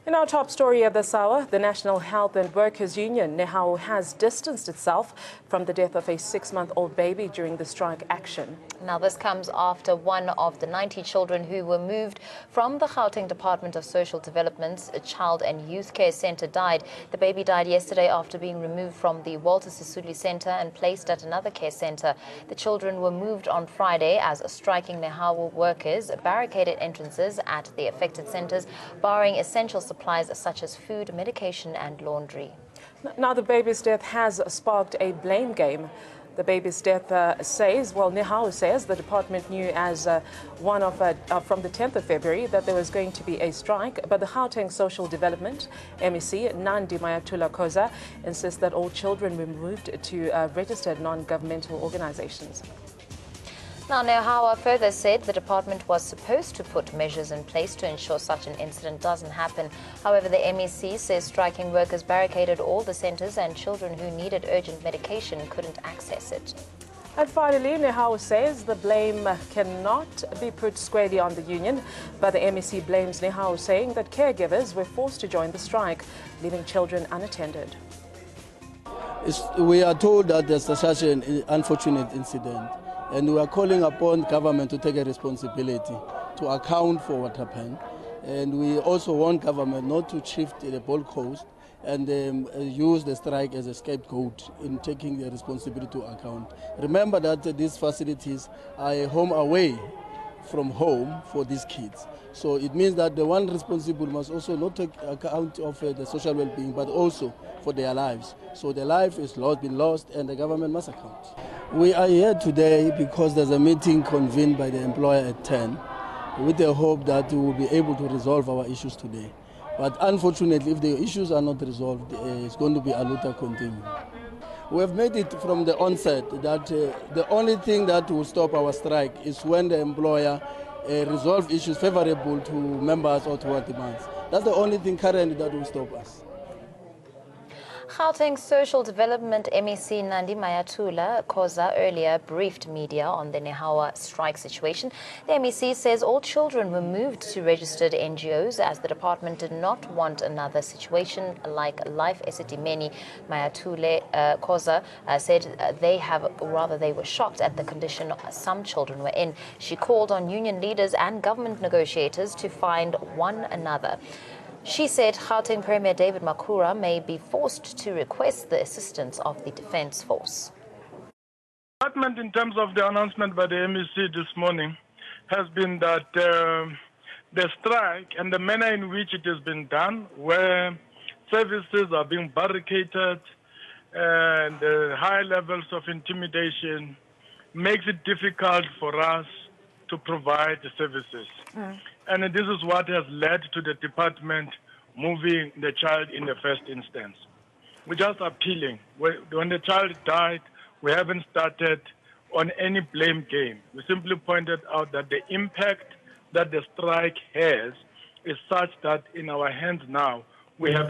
In our top story at this hour, the National Health and Workers Union, NEHAWU, has distanced itself from the death of a 6-month-old baby during the strike action. Now, this comes after one of the 90 children who were moved from the Gauteng Department of Social Development's Child and Youth Care Centre died. The baby died yesterday after being removed from the Walter Sisulu Centre and placed at another care centre. The children were moved on Friday as striking NEHAWU workers barricaded entrances at the affected centres, barring essential supplies such as food, medication and laundry. Now, the baby's death has sparked a blame game. The baby's death NEHAWU says the department knew as from the 10th of February that there was going to be a strike, but the Gauteng Social Development MEC, Nandi Mayatula Khoza, insists that all children were moved to registered non-governmental organizations. Now, NEHAWU further said the department was supposed to put measures in place to ensure such an incident doesn't happen. However, the MEC says striking workers barricaded all the centres and children who needed urgent medication couldn't access it. And finally, NEHAWU says the blame cannot be put squarely on the union, but the MEC blames NEHAWU, saying that caregivers were forced to join the strike, leaving children unattended. We are told that there's such an unfortunate incident, and we are calling upon government to take a responsibility to account for what happened. And we also want government not to shift the ball coast and use the strike as a scapegoat in taking the responsibility to account. Remember that these facilities are a home away from home for these kids. So it means that the one responsible must also not take account of the social well-being, but also for their lives. So their life is been lost, and the government must account. We are here today because there's a meeting convened by the employer at 10, with the hope that we will be able to resolve our issues today. But unfortunately, if the issues are not resolved, it's going to be a luta continua. We have made it from the onset that the only thing that will stop our strike is when the employer resolve issues favorable to members or to our demands. That's the only thing currently that will stop us. Gauteng Social Development MEC Nandi Mayatula Khoza earlier briefed media on the NEHAWU strike situation. The MEC says all children were moved to registered NGOs as the department did not want another situation like Life Esidimeni. Mayatula Khoza said they were shocked at the condition some children were in. She called on union leaders and government negotiators to find one another. She said Gauteng Premier David Makhura may be forced to request the assistance of the Defence Force. The department, in terms of the announcement by the MEC this morning, has been that the strike and the manner in which it has been done, where services are being barricaded and high levels of intimidation, makes it difficult for us to provide the services. And this is what has led to the department moving the child in the first instance. We're just appealing. When the child died, we haven't started on any blame game. We simply pointed out that the impact that the strike has is such that in our hands now, we have